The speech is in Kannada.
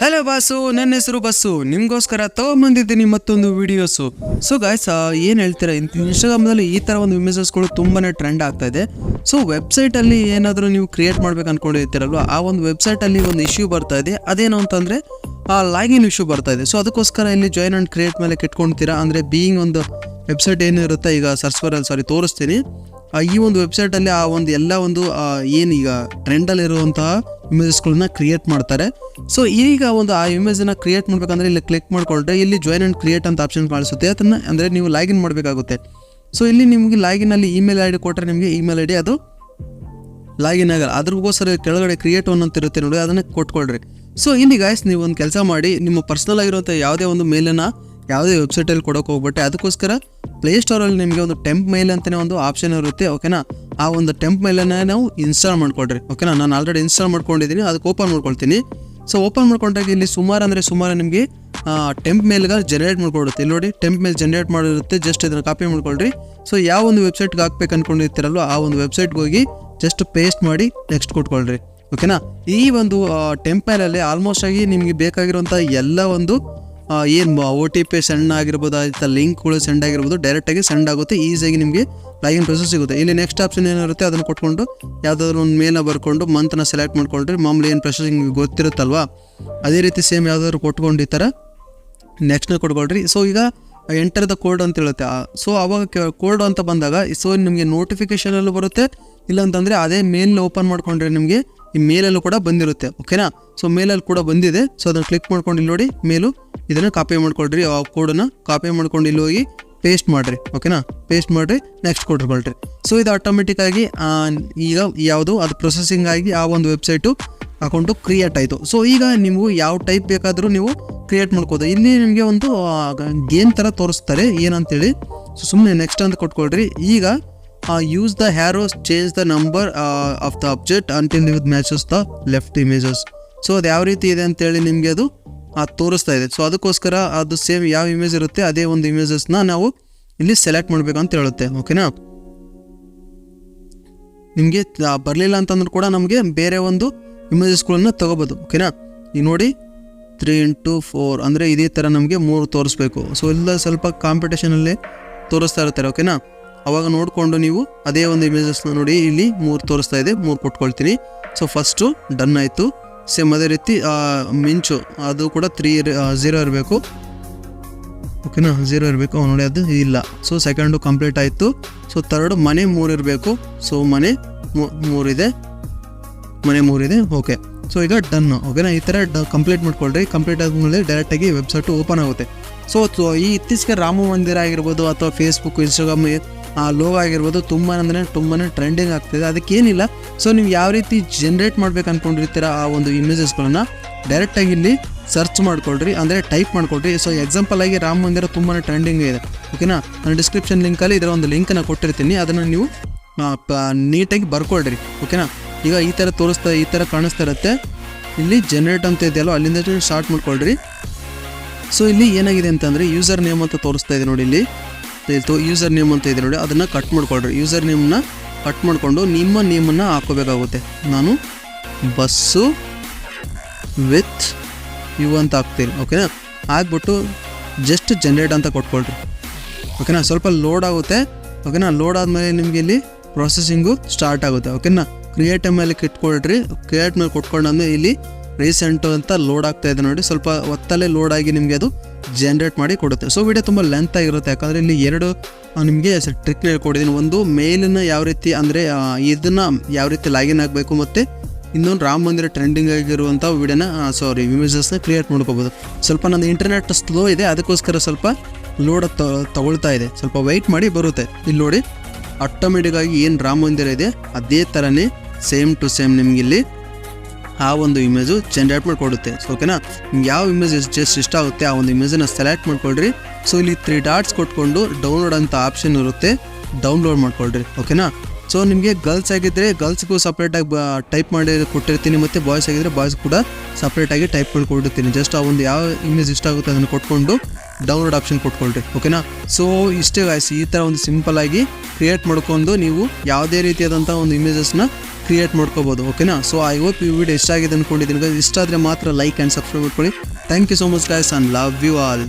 ಹಲೋ ಬಾಸು, ನನ್ನ ಹೆಸರು ಬಸ್ಸು. ನಿಮಗೋಸ್ಕರ ತಗೊಂಬಂದಿದ್ದೀನಿ ಮತ್ತೊಂದು ವಿಡಿಯೋಸು. ಸೊ ಗಾಯ್ಸ್, ಏನು ಹೇಳ್ತೀರಾ, ಇನ್ಸ್ಟಾಗ್ರಾಮ್ನಲ್ಲಿ ಈ ಥರ ಒಂದು ಇಮೇಜಸ್ಗಳು ತುಂಬಾ ಟ್ರೆಂಡ್ ಆಗ್ತಾ ಇದೆ. ಸೊ ವೆಬ್ಸೈಟಲ್ಲಿ ಏನಾದರೂ ನೀವು ಕ್ರಿಯೇಟ್ ಮಾಡ್ಬೇಕು ಅಂದ್ಕೊಂಡಿರ್ತೀರಲ್ವ, ಆ ಒಂದು ವೆಬ್ಸೈಟಲ್ಲಿ ಒಂದು ಇಶ್ಯೂ ಬರ್ತಾ ಇದೆ. ಅದೇನು ಅಂತಂದರೆ ಲಾಗಿನ್ ಇಶ್ಯೂ ಬರ್ತಾ ಇದೆ. ಸೊ ಅದಕ್ಕೋಸ್ಕರ ಇಲ್ಲಿ ಜಾಯಿನ್ ಆ್ಯಂಡ್ ಕ್ರಿಯೇಟ್ ಮೇಲೆ ಕೆಟ್ಕೊಳ್ತೀರಾ. ಅಂದರೆ ಬೀಯಿಂಗ್ ಒಂದು ವೆಬ್ಸೈಟ್ ಏನಿರುತ್ತೆ, ಈಗ ಸರ್ಚ್ ತೋರಿಸ್ತೀನಿ. ಈ ಒಂದು ವೆಬ್ಸೈಟಲ್ಲಿ ಆ ಒಂದು ಎಲ್ಲ ಒಂದು ಏನೀಗ ಟ್ರೆಂಡಲ್ಲಿರುವಂತಹ ಇಮೇಜಸ್ಗಳನ್ನ ಕ್ರಿಯೇಟ್ ಮಾಡ್ತಾರೆ. ಸೊ ಈಗ ಒಂದು ಆ ಇಮೇಜನ್ನು ಕ್ರಿಯೇಟ್ ಮಾಡಬೇಕಂದ್ರೆ ಇಲ್ಲಿ ಕ್ಲಿಕ್ ಮಾಡಿಕೊಂಡ್ರೆ ಇಲ್ಲಿ ಜಾಯಿನ್ ಆ್ಯಂಡ್ ಕ್ರಿಯೇಟ್ ಅಂತ ಆಪ್ಷನ್ ಕಾಣಿಸುತ್ತೆ. ಅದನ್ನು ಅಂದರೆ ನೀವು ಲಾಗಿನ್ ಮಾಡಬೇಕಾಗುತ್ತೆ. ಸೊ ಇಲ್ಲಿ ನಿಮಗೆ ಲಾಗಿನಲ್ಲಿ ಇಮೇಲ್ ಐ ಡಿ ಕೊಟ್ಟರೆ ನಿಮಗೆ ಇಮೇಲ್ ಐ ಡಿ ಅದು ಲಾಗಿನ್ ಆಗಲ್ಲ. ಅದ್ರಗೋಸ್ಕರ ಕೆಳಗಡೆ ಕ್ರಿಯೇಟ್ ಒನ್ ಅಂತ ಇರುತ್ತೆ ನೋಡಿ, ಅದನ್ನು ಕೊಟ್ಕೊಳ್ರಿ. ಸೊ ಇಲ್ಲಿ ಗಾಯ್ಸ್, ನೀವು ಒಂದು ಕೆಲಸ ಮಾಡಿ, ನಿಮ್ಮ ಪರ್ಸನಲ್ ಆಗಿರುವಂಥ ಯಾವುದೇ ಒಂದು ಮೇಲನ್ನು ಯಾವುದೇ ವೆಬ್ಸೈಟಲ್ಲಿ ಕೊಡೋಕೆ ಹೋಗ್ಬಿಟ್ಟೆ. ಅದಕ್ಕೋಸ್ಕರ ಪ್ಲೇಸ್ಟೋರಲ್ಲಿ ನಿಮಗೆ ಒಂದು ಟೆಂಪ್ ಮೇಲ್ ಅಂತಲೇ ಒಂದು ಆಪ್ಷನ್ ಇರುತ್ತೆ. ಓಕೆನಾ, ಆ ಒಂದು ಟೆಂಪ್ ಮೇಲನ್ನು ನಾವು ಇನ್ಸ್ಟಾಲ್ ಮಾಡ್ಕೊಳ್ರಿ. ಓಕೆನಾ, ನಾನು ಆಲ್ರೆಡಿ ಇನ್ಸ್ಟಾಲ್ ಮಾಡ್ಕೊಂಡಿದ್ದೀನಿ, ಅದಕ್ಕೆ ಓಪನ್ ಮಾಡ್ಕೊಳ್ತೀನಿ. ಸೊ ಓಪನ್ ಮಾಡ್ಕೊಂಡಾಗ ಇಲ್ಲಿ ಸುಮಾರು ನಿಮಗೆ ಟೆಂಪ್ ಮೇಲ್ಗೆ ಜನರೇಟ್ ಮಾಡ್ಕೊಡುತ್ತೆ. ಇಲ್ಲಿ ನೋಡಿ, ಟೆಂಪ್ ಮೇಲ್ ಜನರೇಟ್ ಮಾಡಿರುತ್ತೆ. ಜಸ್ಟ್ ಇದನ್ನು ಕಾಪಿ ಮಾಡ್ಕೊಳ್ರಿ. ಸೊ ಯಾವ ಒಂದು ವೆಬ್ಸೈಟ್ಗೆ ಹಾಕ್ಬೇಕು ಅಂದ್ಕೊಂಡಿರ್ತೀರಲ್ವ, ಆ ಒಂದು ವೆಬ್ಸೈಟ್ಗೆ ಹೋಗಿ ಜಸ್ಟ್ ಪೇಸ್ಟ್ ಮಾಡಿ ನೆಕ್ಸ್ಟ್ ಕೊಟ್ಕೊಳ್ರಿ. ಓಕೆನಾ, ಈ ಒಂದು ಟೆಂಪ್ ಮೇಲಲ್ಲಿ ಆಲ್ಮೋಸ್ಟ್ ಆಗಿ ನಿಮಗೆ ಬೇಕಾಗಿರುವಂಥ ಎಲ್ಲ ಒಂದು ಏನು OTP ಸೆಂಡ್ ಆಗಿರ್ಬೋದು, ಆಯ್ತಾ ಲಿಂಕ್ಗಳು ಸೆಂಡ್ ಆಗಿರ್ಬೋದು, ಡೈರೆಕ್ಟಾಗಿ ಸೆಂಡ್ ಆಗುತ್ತೆ. ಈಸಿಯಾಗಿ ನಿಮಗೆ ಲಾಗಿನ್ ಪ್ರೊಸೆಸ್ ಸಿಗುತ್ತೆ. ಇಲ್ಲಿ ನೆಕ್ಸ್ಟ್ ಆಪ್ಷನ್ ಏನಿರುತ್ತೆ ಅದನ್ನು ಕೊಟ್ಕೊಂಡು ಯಾವುದಾದ್ರೂ ಒಂದು ಮೇಲ್ನ ಬರ್ಕೊಂಡು ಮಂತ್ನ ಸೆಲೆಕ್ಟ್ ಮಾಡ್ಕೊಂಡ್ರೆ ಮಾಮೂಲಿ ಏನು ಪ್ರೊಸೆಸಿಂಗ್ ಗೊತ್ತಿರುತ್ತಲ್ವ, ಅದೇ ರೀತಿ ಸೇಮ್ ಯಾವುದಾದ್ರು ಕೊಟ್ಕೊಂಡು ಈ ಥರ ನೆಕ್ಸ್ಟ್ನ ಕೊಟ್ಕೊಳ್ರಿ. ಸೊ ಈಗ ಎಂಟರ್ ದ ಕೋಡ್ ಅಂತ ಹೇಳುತ್ತೆ. ಸೊ ಅವಾಗ ಕೋಡ್ ಅಂತ ಬಂದಾಗ ಸೊ ನಿಮಗೆ ನೋಟಿಫಿಕೇಷನಲ್ಲೂ ಬರುತ್ತೆ, ಇಲ್ಲಾಂತಂದರೆ ಅದೇ ಮೇಲ್ ಓಪನ್ ಮಾಡ್ಕೊಂಡ್ರೆ ನಿಮಗೆ ಈ ಮೇಲಲ್ಲೂ ಕೂಡ ಬಂದಿರುತ್ತೆ. ಓಕೆನಾ, ಸೊ ಮೇಲಲ್ಲಿ ಕೂಡ ಬಂದಿದೆ. ಸೊ ಅದನ್ನು ಕ್ಲಿಕ್ ಮಾಡ್ಕೊಂಡು ಇಲ್ಲಿ ನೋಡಿ ಮೇಲು, ಇದನ್ನು ಕಾಪಿ ಮಾಡ್ಕೊಳ್ರಿ. ಆ ಕೋಡನ್ನು ಕಾಪಿ ಮಾಡ್ಕೊಂಡು ಇಲ್ಲಿ ಹೋಗಿ ಪೇಸ್ಟ್ ಮಾಡಿರಿ. ಓಕೆನಾ, ಪೇಸ್ಟ್ ಮಾಡಿರಿ, ನೆಕ್ಸ್ಟ್ ಕೊಟ್ಕೊಳ್ರಿ. ಸೊ ಇದು ಆಟೋಮೆಟಿಕ್ಕಾಗಿ ಈಗ ಯಾವುದು ಅದು ಪ್ರೊಸೆಸಿಂಗ್ ಆಗಿ ಆ ಒಂದು ವೆಬ್ಸೈಟು ಅಕೌಂಟು ಕ್ರಿಯೇಟ್ ಆಯಿತು. ಸೊ ಈಗ ನೀವು ಯಾವ ಟೈಪ್ ಬೇಕಾದರೂ ನೀವು ಕ್ರಿಯೇಟ್ ಮಾಡ್ಕೋದು. ಇಲ್ಲಿ ನಿಮಗೆ ಒಂದು ಗೇಮ್ ಥರ ತೋರಿಸ್ತಾರೆ ಏನಂತೇಳಿ. ಸೊ ಸುಮ್ಮನೆ ನೆಕ್ಸ್ಟ್ ಅಂತ ಕೊಟ್ಕೊಳ್ರಿ. ಈಗ use the arrows change the number of the object until with matches the left images. So ಅದು ಯಾವ ರೀತಿ ಇದೆ ಅಂತೇಳಿ ನಿಮಗೆ ಅದು ತೋರಿಸ್ತಾ ಇದೆ. ಸೊ ಅದಕ್ಕೋಸ್ಕರ ಅದು ಸೇಮ್ ಯಾವ ಇಮೇಜ್ ಇರುತ್ತೆ ಅದೇ ಒಂದು ಇಮೇಜಸ್ನ ನಾವು ಇಲ್ಲಿ ಸೆಲೆಕ್ಟ್ ಮಾಡಬೇಕು ಅಂತ ಹೇಳುತ್ತೆ. ಓಕೆನಾ, ನಿಮಗೆ ಬರಲಿಲ್ಲ ಅಂತಂದ್ರೂ ಕೂಡ ನಮಗೆ ಬೇರೆ ಒಂದು ಇಮೇಜಸ್ಗಳನ್ನ ತೊಗೋಬೋದು. ಓಕೆನಾ, ಈಗ ನೋಡಿ 3x4 ಅಂದರೆ ಇದೇ ಥರ ನಮಗೆ 3 ತೋರಿಸ್ಬೇಕು. ಸೊ ಇಲ್ಲ ಸ್ವಲ್ಪ ಕಾಂಪಿಟೇಷನಲ್ಲಿ ತೋರಿಸ್ತಾ ಇರ್ತಾರೆ. ಓಕೆನಾ, ಅವಾಗ ನೋಡಿಕೊಂಡು ನೀವು ಅದೇ ಒಂದು ಇಮೇಜಸ್ನ ನೋಡಿ ಇಲ್ಲಿ 3 ತೋರಿಸ್ತಾ ಇದೆ, 3 ಕೊಟ್ಕೊಳ್ತೀನಿ. ಸೊ ಫಸ್ಟು ಡನ್ ಆಯಿತು. ಸೇಮ್ ಅದೇ ರೀತಿ ಮಿಂಚು ಅದು ಕೂಡ 0 ಇರಬೇಕು. ಓಕೆನಾ, 0 ಇರಬೇಕು. ನೋಡಿ ಅದು ಇಲ್ಲ. ಸೊ ಸೆಕೆಂಡು ಕಂಪ್ಲೀಟ್ ಆಯಿತು. ಸೊ ಥರ್ಡು ಮನೆ 3 ಇರಬೇಕು. ಸೊ ಮನೆ 3 ಇದೆ, ಮನೆ 3 ಇದೆ. ಓಕೆ, ಸೊ ಈಗ ಡನ್. ಓಕೆನಾ, ಈ ಥರ ಕಂಪ್ಲೀಟ್ ಮಾಡ್ಕೊಳ್ರಿ. ಕಂಪ್ಲೀಟ್ ಆದಮೇಲೆ ಡೈರೆಕ್ಟಾಗಿ ವೆಬ್ಸೈಟು ಓಪನ್ ಆಗುತ್ತೆ. ಸೊ ಈ ಇತ್ತೀಚೆಗೆ ರಾಮ ಮಂದಿರ ಆಗಿರ್ಬೋದು ಅಥವಾ ಫೇಸ್ಬುಕ್, ಇನ್ಸ್ಟಾಗ್ರಾಮ್ ಲೋಗೋ ಆಗಿರ್ಬೋದು ತುಂಬಾ ಟ್ರೆಂಡಿಂಗ್ ಆಗ್ತಿದೆ. ಅದಕ್ಕೇನಿಲ್ಲ. ಸೊ ನೀವು ಯಾವ ರೀತಿ ಜನ್ರೇಟ್ ಮಾಡ್ಬೇಕು ಅಂದ್ಕೊಂಡಿರ್ತೀರ ಆ ಒಂದು ಇಮೇಜಸ್ಗಳನ್ನ ಡೈರೆಕ್ಟಾಗಿ ಇಲ್ಲಿ ಸರ್ಚ್ ಮಾಡ್ಕೊಳ್ರಿ, ಅಂದರೆ ಟೈಪ್ ಮಾಡ್ಕೊಳ್ರಿ. ಸೊ ಎಕ್ಸಾಂಪಲ್ ಆಗಿ ರಾಮ ಮಂದಿರ ತುಂಬಾ ಟ್ರೆಂಡಿಂಗ್ ಇದೆ. ಓಕೆನಾ, ನಾನು ಡಿಸ್ಕ್ರಿಪ್ಷನ್ ಲಿಂಕಲ್ಲಿ ಇದರ ಒಂದು ಲಿಂಕನ್ನು ಕೊಟ್ಟಿರ್ತೀನಿ, ಅದನ್ನು ನೀವು ನೀಟಾಗಿ ಬರ್ಕೊಳ್ರಿ. ಓಕೆನಾ, ಈಗ ಈ ಥರ ಕಾಣಿಸ್ತಾ ಇರುತ್ತೆ. ಇಲ್ಲಿ ಜನ್ರೇಟ್ ಅಂತ ಇದೆಯಲ್ಲ, ಅಲ್ಲಿಂದ ಸ್ಟಾರ್ಟ್ ಮಾಡ್ಕೊಳ್ರಿ. ಸೊ ಇಲ್ಲಿ ಏನಾಗಿದೆ ಅಂತಂದರೆ ಯೂಸರ್ ನೇಮ್ ಅಂತ ತೋರಿಸ್ತಾ ಇದೆ ನೋಡಿ. ಇಲ್ಲಿ ಯೂಸರ್ ನೇಮ್ ಅಂತ ಇದೆ ನೋಡಿ, ಅದನ್ನು ಕಟ್ ಮಾಡ್ಕೊಳ್ರಿ. ಯೂಸರ್ ನೇಮ್ನ ಕಟ್ ಮಾಡಿಕೊಂಡು ನಿಮ್ಮ ನೇಮನ್ನು ಹಾಕೋಬೇಕಾಗುತ್ತೆ. ನಾನು ಬಸ್ಸು ವಿತ್ ಯು ಅಂತ ಹಾಕ್ತೀನಿ. ಓಕೆನಾ, ಹಾಕ್ಬಿಟ್ಟು ಜಸ್ಟ್ ಜನ್ರೇಟ್ ಅಂತ ಕೊಟ್ಕೊಳ್ರಿ. ಓಕೆನಾ, ಸ್ವಲ್ಪ ಲೋಡ್ ಆಗುತ್ತೆ. ಓಕೆನಾ, ಲೋಡ್ ಆದಮೇಲೆ ನಿಮಗೆ ಇಲ್ಲಿ ಪ್ರೊಸೆಸಿಂಗು ಸ್ಟಾರ್ಟ್ ಆಗುತ್ತೆ. ಓಕೆನಾ, ಕ್ರಿಯೇಟ್ ಮೇಲೆ ಇಟ್ಕೊಳ್ರಿ. ಕ್ರಿಯೇಟ್ ಮೇಲೆ ಕೊಟ್ಕೊಂಡಾದ್ಮೇಲೆ ಇಲ್ಲಿ ರೀಸೆಂಟು ಅಂತ ಲೋಡ್ ಆಗ್ತಾ ಇದೆ ನೋಡಿ. ಸ್ವಲ್ಪ ಹೊತ್ತಲ್ಲೇ ಲೋಡ್ ಆಗಿ ನಿಮಗೆ ಅದು ಜನ್ರೇಟ್ ಮಾಡಿ ಕೊಡುತ್ತೆ. ಸೊ ವಿಡಿಯೋ ತುಂಬ ಲೆಂತ್ ಆಗಿರುತ್ತೆ, ಯಾಕಂದರೆ ಇಲ್ಲಿ 2 ನಿಮಗೆ ಟ್ರಿಕ್ ಹೇಳ್ಕೊಟ್ಟಿದ್ದೀನಿ. ಒಂದು ಮೇಲನ್ನು ಯಾವ ರೀತಿ ಅಂದರೆ ಇದನ್ನು ಯಾವ ರೀತಿ ಲಾಗಿನ್ ಆಗಬೇಕು, ಮತ್ತು ಇನ್ನೊಂದು ರಾಮ ಮಂದಿರ ಟ್ರೆಂಡಿಂಗ್ ಆಗಿರುವಂಥ ವಿಡಿಯೋನ ಇಮೇಜಸ್ನ ಕ್ರಿಯೇಟ್ ಮಾಡ್ಕೋಬೋದು. ಸ್ವಲ್ಪ ನನ್ನ ಇಂಟರ್ನೆಟ್ ಸ್ಲೋ ಇದೆ, ಅದಕ್ಕೋಸ್ಕರ ಸ್ವಲ್ಪ ಲೋಡ್ ತಗೊಳ್ತಾ ಇದೆ. ಸ್ವಲ್ಪ ವೆಯ್ಟ್ ಮಾಡಿ, ಬರುತ್ತೆ. ಇಲ್ಲಿ ನೋಡಿ, ಆಟೋಮೆಟಿಕ್ಕಾಗಿ ಏನು ರಾಮ ಮಂದಿರ ಇದೆ ಅದೇ ಥರನೇ ಸೇಮ್ ಟು ಸೇಮ್ ನಿಮ್ಗೆ ಇಲ್ಲಿ ಆ ಒಂದು ಇಮೇಜು ಜನ್ರೇಟ್ ಮಾಡಿಕೊಡುತ್ತೆ. ಸೊ ಓಕೆನಾ, ನಿಮ್ಗೆ ಯಾವ ಇಮೇಜ್ ಜಸ್ಟ್ ಇಷ್ಟ ಆಗುತ್ತೆ ಆ ಒಂದು ಇಮೇಜನ್ನು ಸೆಲೆಕ್ಟ್ ಮಾಡ್ಕೊಳ್ರಿ. ಸೊ ಇಲ್ಲಿ 3 ಡಾಟ್ಸ್ ಕೊಟ್ಕೊಂಡು ಡೌನ್ಲೋಡ್ ಅಂತ ಆಪ್ಷನ್ ಇರುತ್ತೆ, ಡೌನ್ಲೋಡ್ ಮಾಡ್ಕೊಳ್ರಿ. ಓಕೆನಾ, ಸೊ ಸೊ ನಿಮಗೆ ಗರ್ಲ್ಸ್ ಆಗಿದ್ದರೆ ಗರ್ಲ್ಸ್ಗೂ ಸಪ್ರೇಟಾಗಿ ಟೈಪ್ ಮಾಡಿ ಕೊಟ್ಟಿರ್ತೀನಿ, ಮತ್ತು ಬಾಯ್ಸ್ ಆಗಿದ್ದರೆ ಬಾಯ್ಸ್ ಕೂಡ ಸಪ್ರೇಟಾಗಿ ಟೈಪ್ ಮಾಡಿ ಕೊಟ್ಟಿರ್ತೀನಿ. ಜಸ್ಟ್ ಆ ಒಂದು ಯಾವ ಇಮೇಜ್ ಇಷ್ಟ ಆಗುತ್ತೆ ಅದನ್ನು ಕೊಟ್ಕೊಂಡು ಡೌನ್ಲೋಡ್ ಆಪ್ಷನ್ ಕೊಟ್ಕೊಳ್ರಿ, ಓಕೆನಾ. ಸೊ ಇಷ್ಟೇ ಗಾಯ್ಸ್, ಈ ಥರ ಒಂದು ಸಿಂಪಲ್ ಆಗಿ ಕ್ರಿಯೇಟ್ ಮಾಡ್ಕೊಂಡು ನೀವು ಯಾವುದೇ ರೀತಿಯಾದಂಥ ಒಂದು ಇಮೇಜಸ್ನ ಕ್ರಿಯೇಟ್ ಮಾಡ್ಕೋಬೋದು, ಓಕೆನಾ. ಸೊ ಐ ಹೋಪ್ ಈ ವಿಡಿಯೋ ಇಷ್ಟ ಆಗಿದೆ ಅಂದ್ಕೊಂಡಿದ್ದೀನಿ. ಇಷ್ಟ ಆದರೆ ಮಾತ್ರ ಲೈಕ್ ಆ್ಯಂಡ್ ಸಬ್ಸ್ಕ್ರೈಬ್ ಮಾಡ್ಕೊಳ್ಳಿ. Thank you so much guys and love you all.